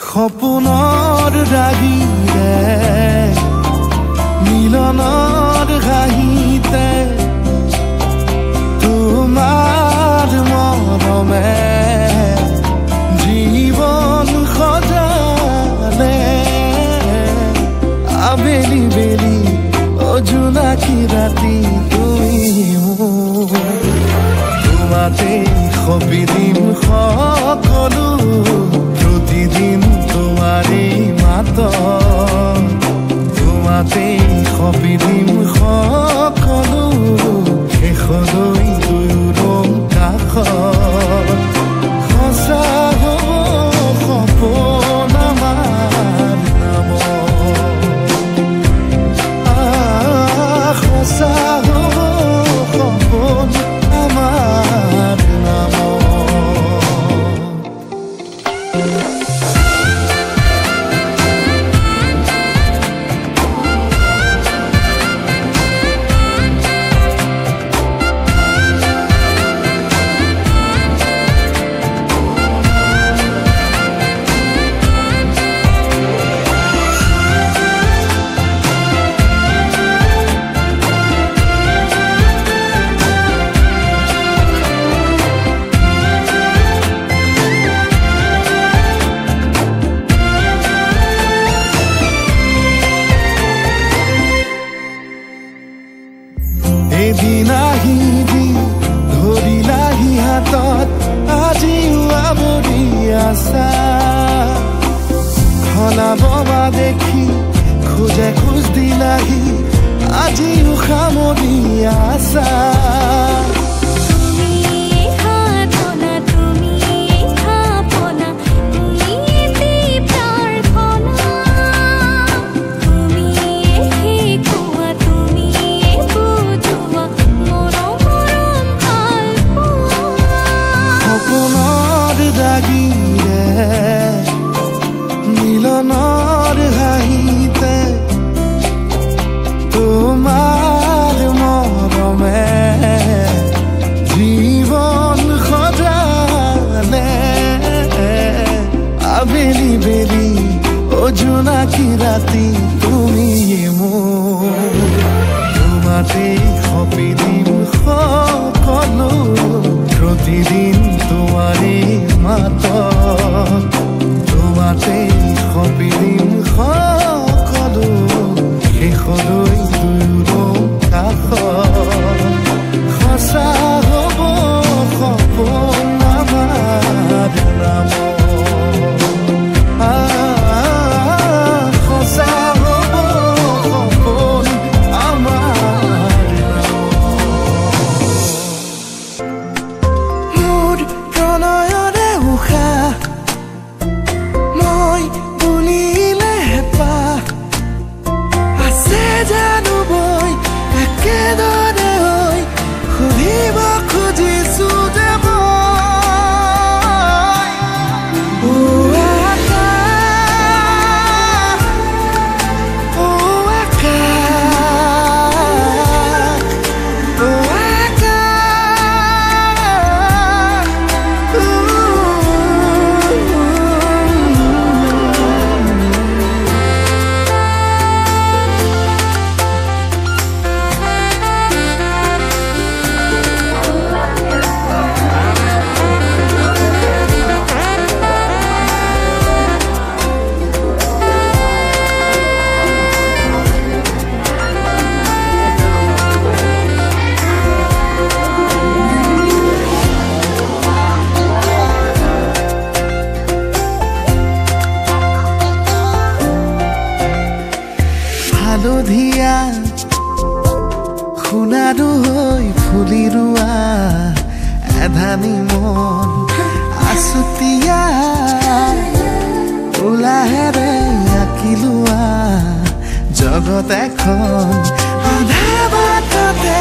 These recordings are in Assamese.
সপোনৰ ৰাগিৰে মিলনৰ হাঁহিতে তোমাৰ মৰমে জীৱন সজালে আবেলি বেলি জোনাকী ৰাতি তুমি তোমাতে সপি দিম সকলো প্ৰতিদিন তোমাৰে মাত তোমাতে সপি দিম সকলো শেষলৈ দুয়ো কাষত সঁচা হ'ব সপোন আমাৰ নামত সঁচা হ'ব সপোন আমাৰ নামত এদিন আহিবি ধৰিলাহি হাতত আজিও আৱৰি আছা সলাব বা দেখি খোজে খোজ দিলাহি আজিও সামৰি আছা মিলনৰ হাঁহিতে তোমাৰ মৰমে জীৱন সজালে আবেলি বেলি জোনাকী ৰাতি তুমি মোৰ তোমাতে সপি দিম সকলো প্ৰতিদিন তোমাৰে মাত তোমাতে সপি দিম সকলো শেষলৈ দুয়ো কাষত সঁচা হ'ব সপোন আমাৰ নামত সঁচা হ'ব সপোন আমাৰ মোৰ প্ৰণয়ৰে উশাহ মই বুলিলে হেঁপাহ আছে জানো বৈ একেদৰে হৈ সুধিব খুজিছো যে হালধীয়া সোণাৰু হৈ ফুলি ৰোৱা এধানি মন আছুতীয়া উলাহেৰে আঁকি লোৱা জগত এখন আধা বাটতে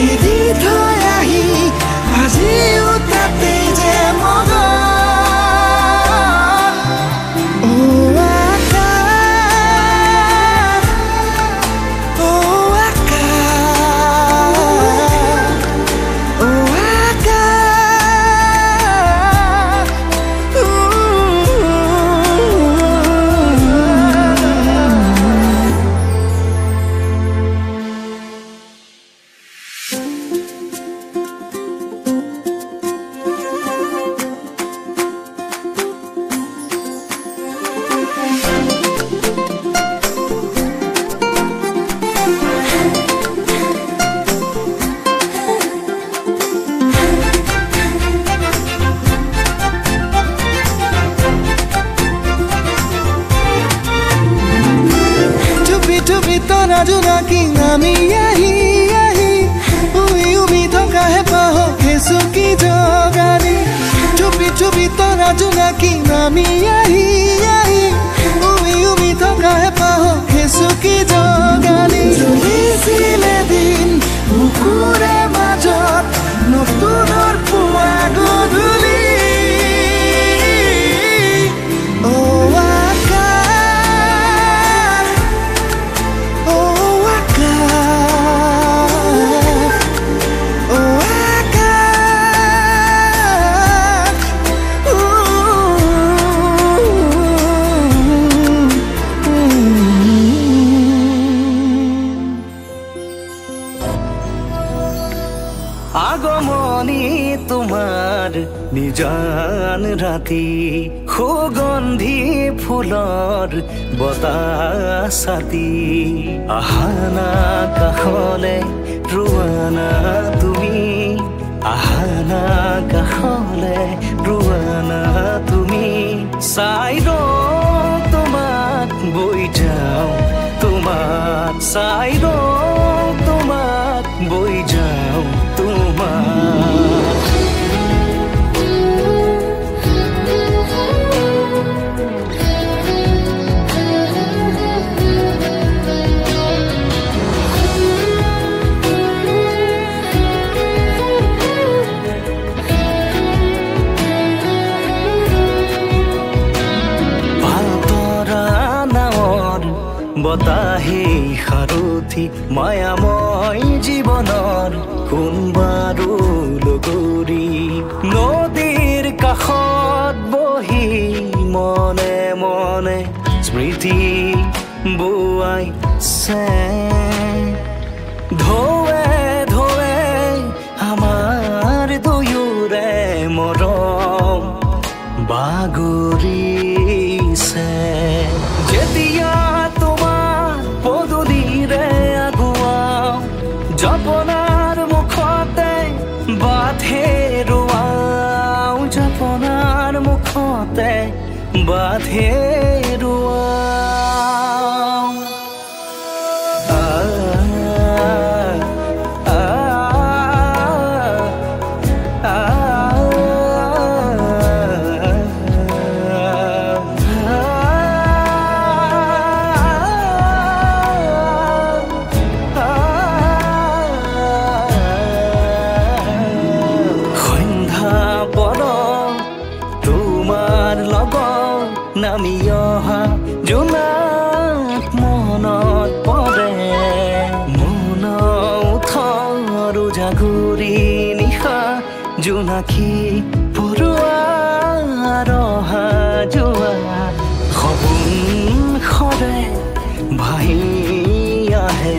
এৰি থৈ আহি আজিও তাতে যে মগন জোনাকী নামি আহি আহি উমি উমি থকা হেঁপাহক হেঁচুকি জগালি চুপি চুপি তৰা জোনাকী নামি আহি আহি উমি উমি থকা হেঁপাহক হেঁচুকি জগালি চলিছিলে দিন বুকুৰে মাজত নতুনৰ পুৱা গধূলি আগমনী তোমাৰ নিজান ৰাতি সুগন্ধি ফুলৰ বতাহ ছাতি আহানা কাষলে ৰোৱানা তুমি আহানা কাষলে ৰোৱানা তুমি চাই ৰওঁ তোমাক বৈ যাওঁ তোমাক চাই ৰওঁ তোমাক বৈ যাওঁ বতাহে সাৰথি মায়াময় জীৱনৰ কোনবাৰো লগৰী নদীৰ কাষত বহি মনে মনে স্মৃতি বোৱাইছে ঢৌৱে ঢৌৱে আমাৰ দুয়োৰে মৰম বাগৰিছে যেতিয়া জপনাৰ মুখতে বাধে ৰোৱাও জপনাৰ মুখতে বাধে ৰোৱাও নামি অহা জোনাক মনত পৰে মন উঠৰ জাগুৰি নিশা জোনাকী পৰুৱা ৰহা যোৱা সপোন সৰে ভাহি আহে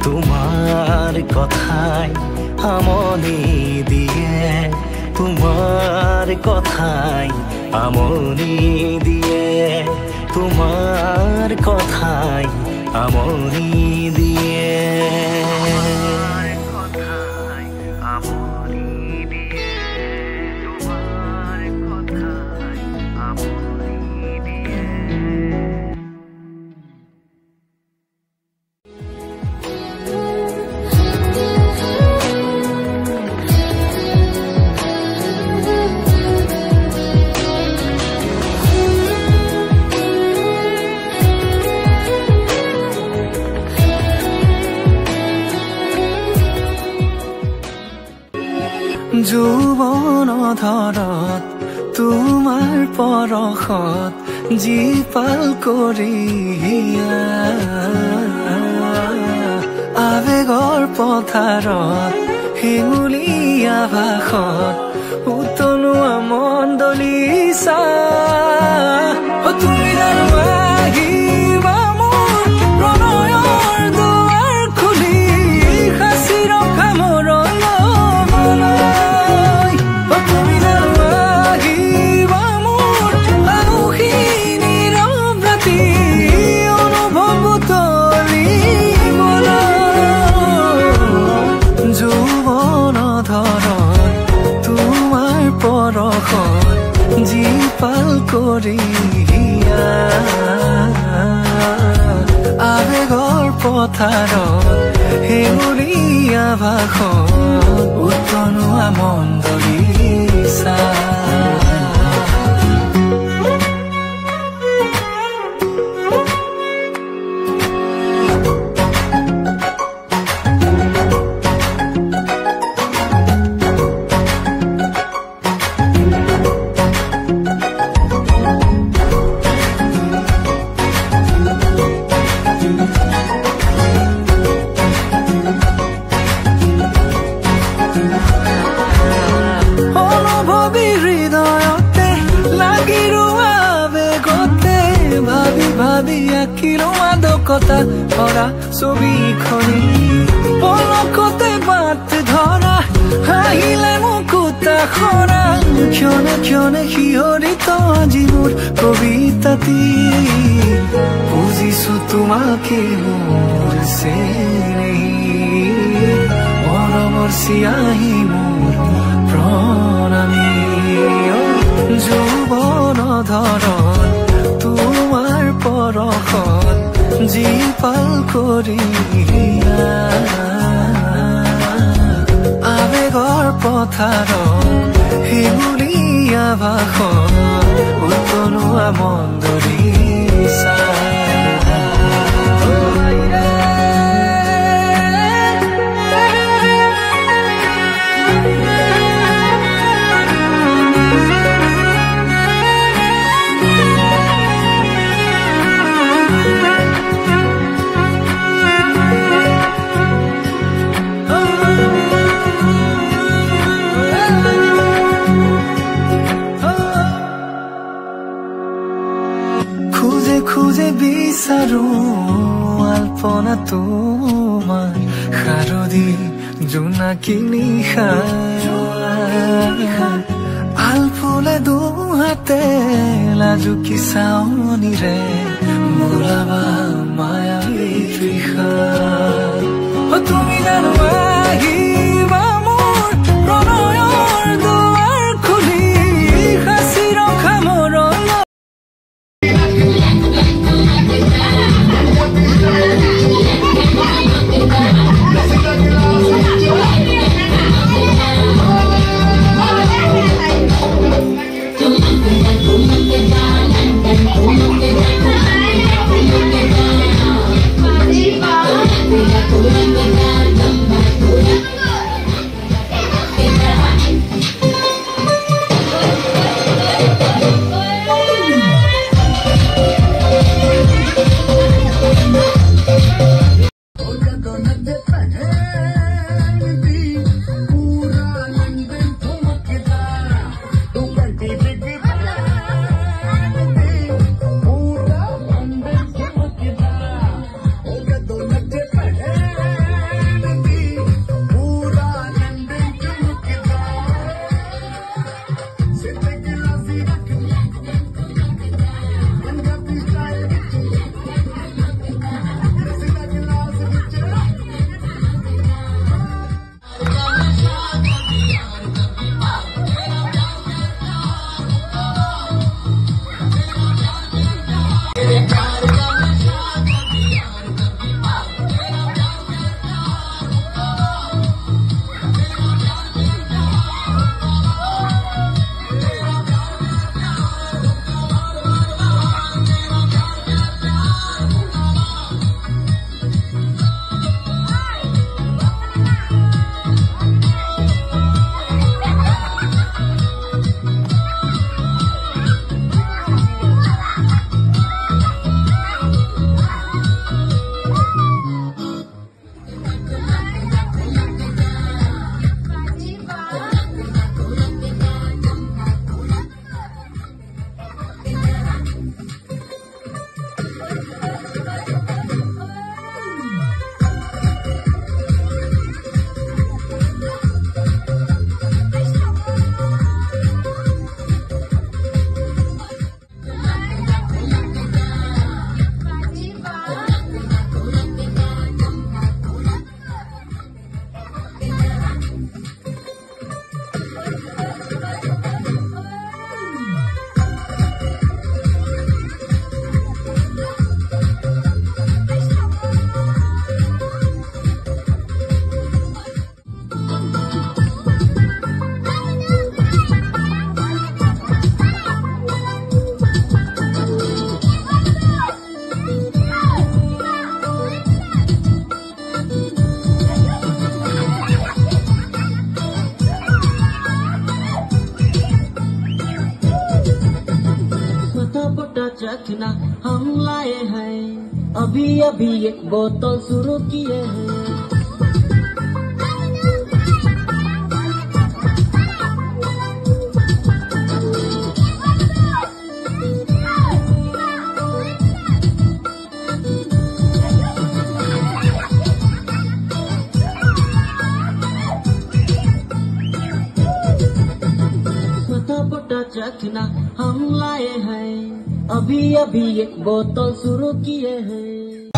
তোমাৰ কথাই আমনি দিয়ে তোমাৰ কথাই আমনি দিয়ে তোমাৰ কথাই আমনি দিয়ে যৌৱন ধৰত তোমাৰ পৰশত জীপাল কৰি আবেগৰ পথাৰত শিঙুলীয়া ভাষত উতলোৱা মণ্ডলিছা তুমি আহিবা মোৰ প্ৰণয়ৰ দুৱাৰ খুলি সাঁচি ৰখা মোৰ জীপাল কৰি আবেগৰ পথাৰত হেঙুলীয়া ভাষত উতনোৱা মন্দলিচা কথা ভৰা ছবিখনি পলকতে বাট ধৰা হাহিলে মুকুতা খৰা ক্ষণে ক্ষণে শিহৰিত আজি মোৰ কবিতাটি বুজিছো তোমাকে মোৰ চেনেহি মৰমৰ চিয়াহী মোৰ প্ৰণামী যৌৱন ধৰণ তোমাৰ পৰশত জীপাল কৰিয়া আবেগৰ পথাৰত হেঙুলীয়া ভাষত উতনোৱা মন্দলিচা খুঁজে বিচাৰো আলপনা তোমাৰ শাৰদী জোনাকী নিশা আলফুলে দুহাতে লাজুকী চাৱনীৰে বোলাবা মায়াবী তৃষা তুমি জানো আহিবা মোৰ প্ৰণয়ৰ দুৱাৰ খুলি সাঁচি ৰখা মৰম रखना हम लाए हैं अभी अभी एक बोतल शुरू किए हैं रखना हम लाए हैं अभी अभी एक बोतल शुरू किए हैं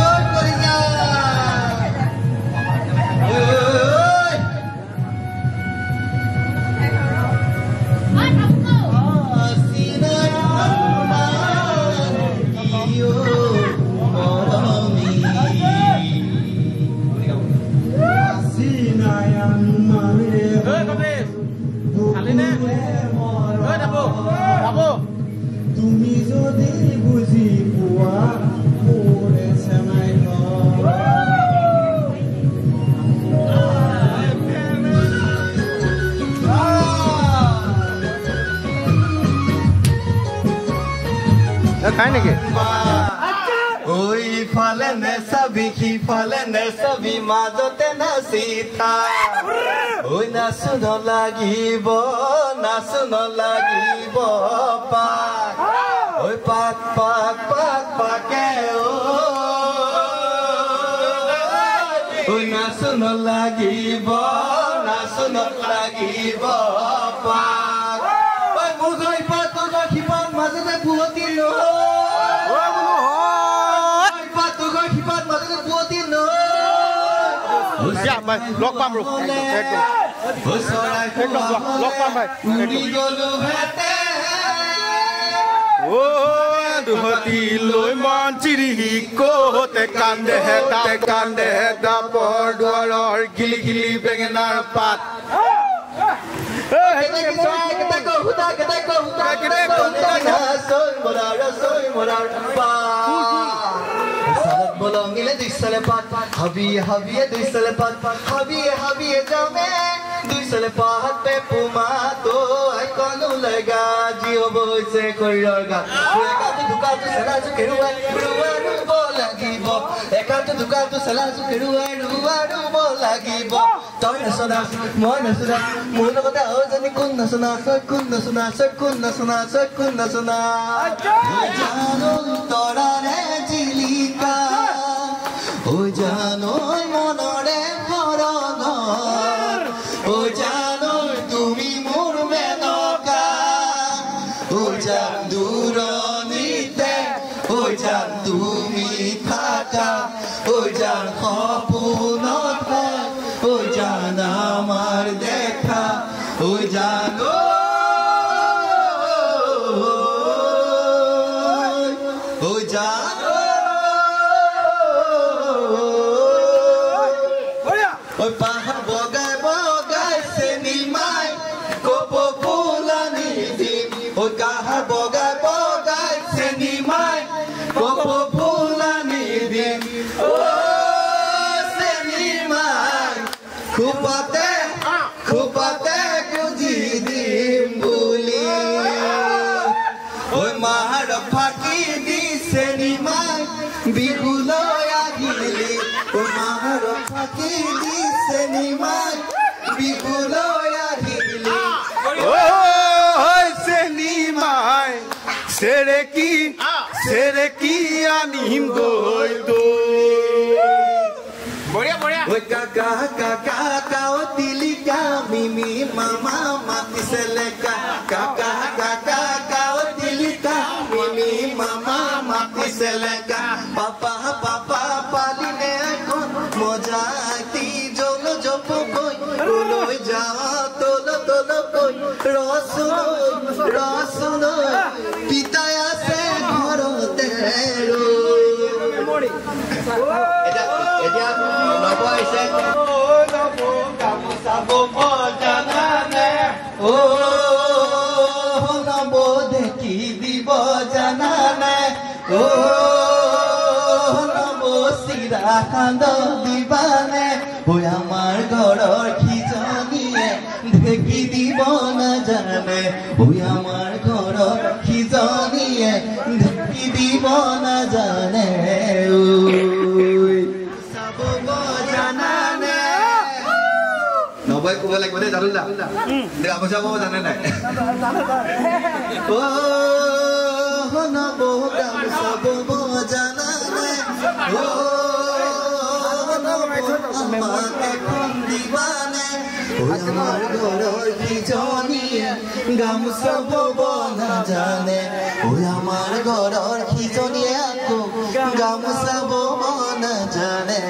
তুমি যদি বুঝি পোৱা মোৰে চেনাই খাই নেকি ওই ফালে নে সবি কি ফালে নে সবি মাজতে নাচি থা ওই নাচুন লাগিব পাক ওই পাক পাক পাক পাকে ওই নাচুন লাগিব পাক ওই মুগৈ পাত তোৰ খিপাত মাজতে পুৱতি লগ পাম ৰোক একদম লগ পাম ভাই দুহতি লৈ মন চিৰি কোতে কান্দে দাপৰ দুৱাৰৰ গিলি গিলি বেঙেনাৰ পাত বলঙ্গিলে দুই সালে পাত হাবিয়ে দুই সালে পাত হাবিয়ে যামে দুই সালে পাত পে পুমা তো আই কলু লাগা জিও বইছে করিয়র গাত একাটো দুকাটো সালাজু কেৰুৱাই ৰুৱাৰু লাগিব একাটো দুকাটো সালাজু কেৰুৱাই ৰুৱাৰু লাগিব তই নচনা মই নচনা মোৰ লগতে আওজনী কোন নচনা জানো তৰাৰে জিলিকা ও জানো মনৰে ভৰগৰ ও জানো তুমি মোৰ মেনকা ও জান দূৰণিতে ও জান তুমি থাকা ও জান সপোনত ও জান আমাৰ দেখা ও জানো ও জানো ওই পাহাড় বগাই চেনিমাই কপ ফুলানি দিম ওই কাহার বগাই চেনিমাই কপ ফুলানি দিম ও চেনিমাই খুপাতে গুজি দিম বুলি ওই মাহার ফাঁকি দি চেনিমাই বিহুলৈ আহিলি ওই মাহার ফাঁকি দি চেনিমাই বিহুলৈ আহিলি চেনিমাই চেৰেকি আনিম গৈ ওই কাকা কাও তিলিকা মিমি মামা মাতিছে লেকা কাকা কাও তিলিকা মিমি মামা মাতিছে লেকা পাপা পালিনে এখন মজাতি জল জপ কই ওলৈ যাও তোল কই রসুন পিতাই আছে ঘৰতে এতিয়া নব আহিছে নব গামোচা বব জানানে ও নব দেখি দিব জানানে ও নব চিৰা কান্দ দিবানে ঐ আমাৰ ঘৰৰ খিজনীয়ে ঢেকি দিব নাজানে ঐ আমাৰ ঘৰৰ খিজনীয়ে জনিয়ে ঢেকি দিব নাজানে চাব জানানে নবাই ক'ব লাগিব দেই জানো দা গামোচা বব জানে নাই নব গামোচা বব জানানে আমাকে কোন দিবানে আমার ঘৰৰ কিজনীয়ে গামোচা বব নাজানে আমাৰ ঘৰৰ কিজনীয়ে আকৌ গামোচা বব নাজানে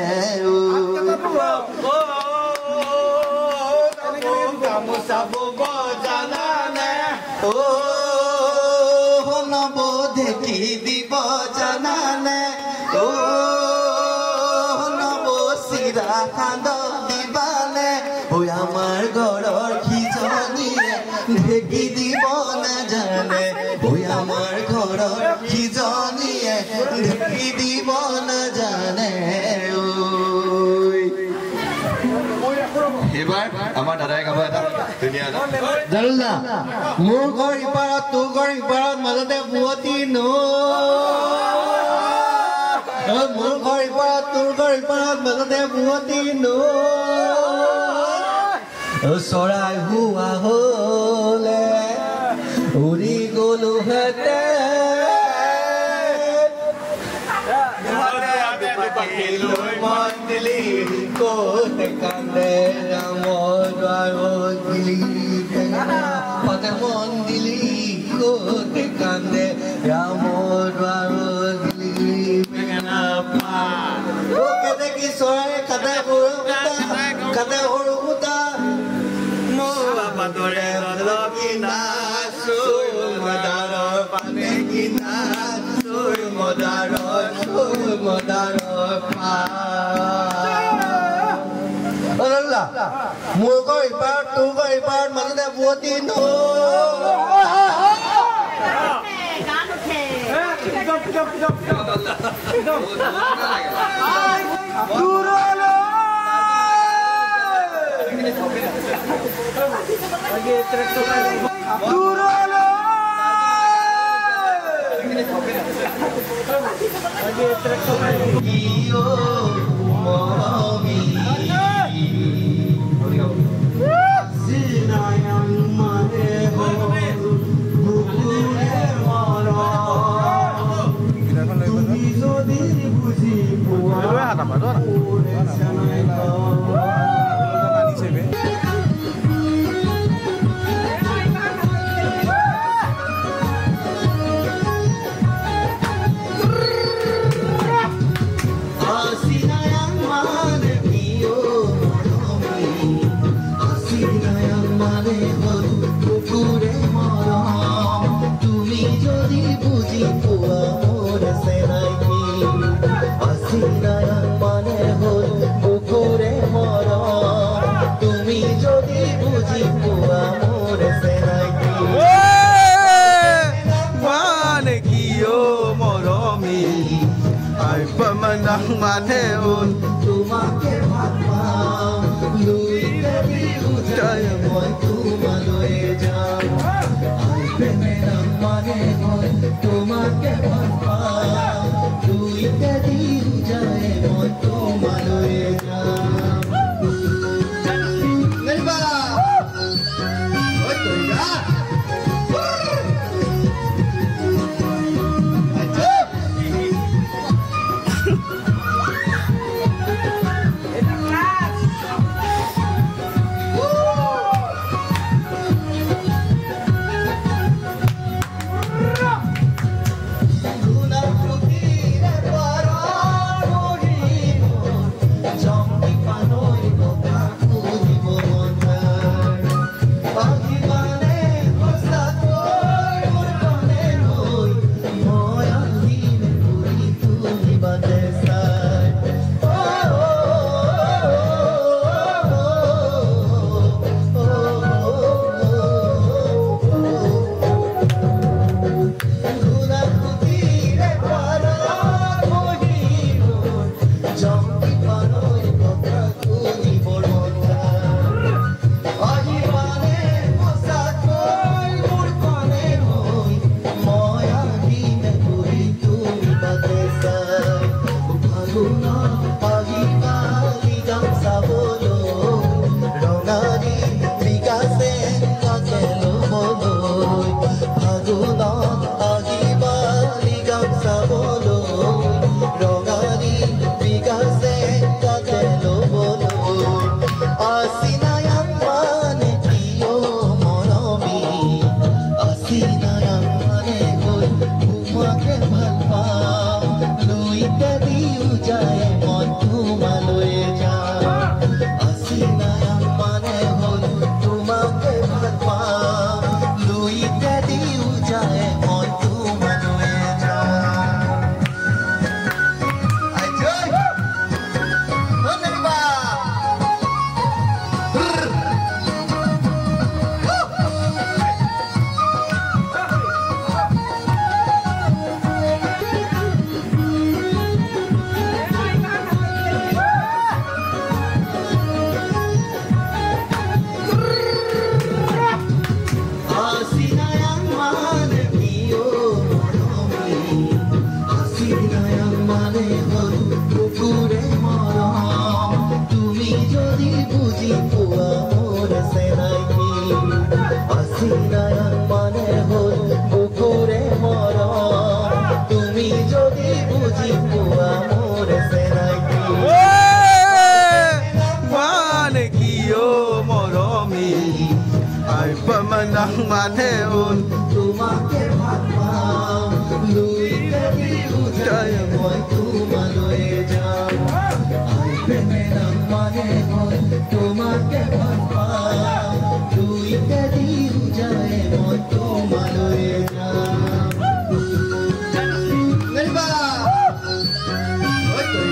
গামোচা বব জানানে নব ঢেকি দিব জানানে নব চিৰা খান্দ দিবানে আমাৰ ঘৰৰ কিজনীয়ে ঢেকি দিব নাজানে আমাৰ ঘৰৰ কিজনীয়ে ঢেকি দিব নাজানে এবাৰ আমাৰ দাদাই গাব এটা ধুনীয়া জানো না মোৰ ঘৰ ইপাৰত তোৰ ঘৰ ইপাৰত মাজতে বুৱতী নৈ মোৰ ঘৰ ইপাৰত তোৰ ঘৰ ইপাৰত মাজতে বুৱতী নৈ চৰাই হোৱা হলে উৰি গলো হেতে মন দিলি ক'ত কান্দে ৰামৰ দ্বাৰত গিলি পাতে মন দিলি ক'ত কান্দে ৰামৰ দ্বাৰত গিলি বেঙেনা পাত কেনে কি চৰাই কাটে সৰু সূতা মোৰ বাদৰে কিনা চৈ মদাৰৰ পানে কিনা চৈ মদাৰৰ মোৰ ঘৰ ইপাৰত তোৰ ঘৰ ইপাৰত মাজতে বুৱতী মানে তোমাকে ভাল পাওঁ লুইতে বিউটাই মই তোমালৈ যাম মানে তোমাকে ভাল পাওঁ লুইতে বিউটাই মই তোমালৈ যাম মানে হ'ল তোমাকে ভাল পাওঁ লুইতে দিও যায় মই তোমালৈ যাম আই প্ৰেমে নাম মানে হ'ল তোমাকে ভাল পাওঁ লুইতে দিও যায় মই তোমালৈ যাম নেবা ঐ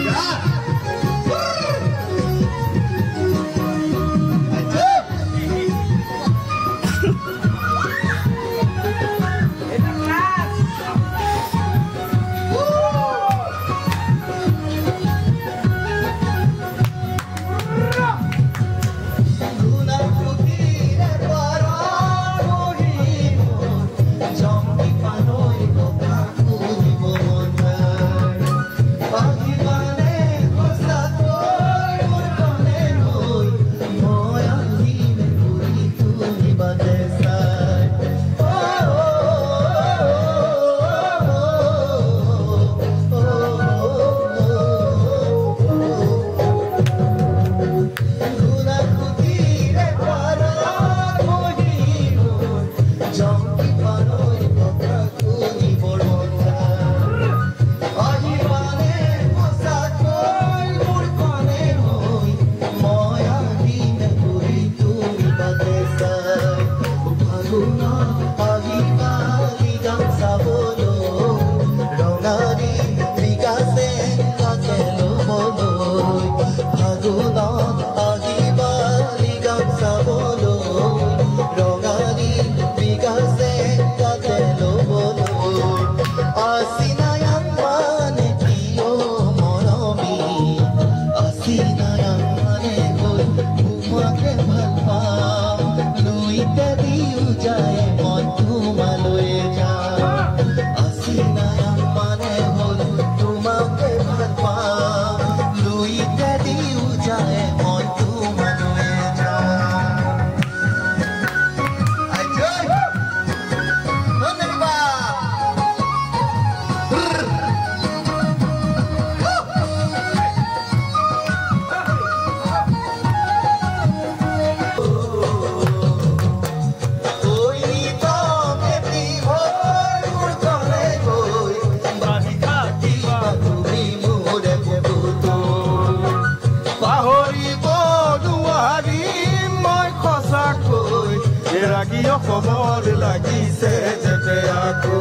কইরা খবৰ লাগিছে যেতে আকৌ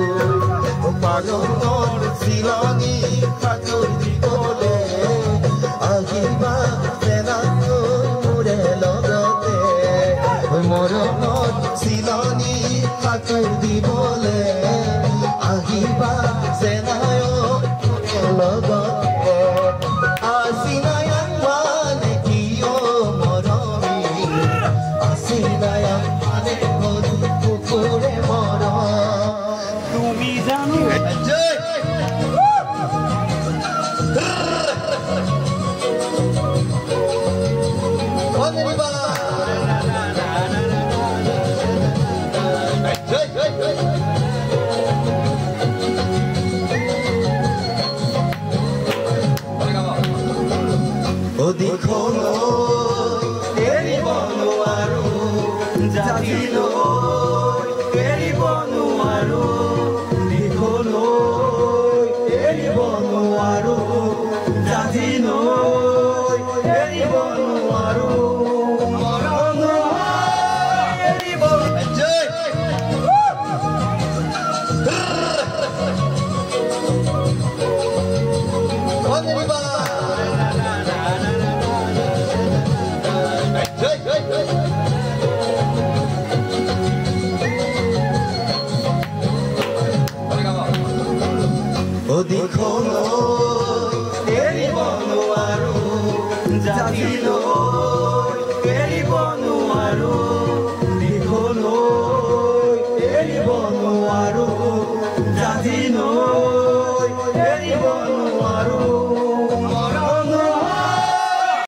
পাগলৰ চিলনি সাঁতুৰ দিবলে আহিবা মোৰে লগতে মৰমত চিলনি সাঁতুৰ দিবলে আহিবা চেনায় লগতে আছিনায়াং মানে কিয় মৰমী আছিনায়াং তুমি জানো এৰিব নোৱাৰো জাতিলৈ এৰিব নোৱাৰো দিশলৈ এৰিব নোৱাৰো জাতিলৈ এৰিব নোৱাৰো মৰণলৈ এৰিব দিশলৈ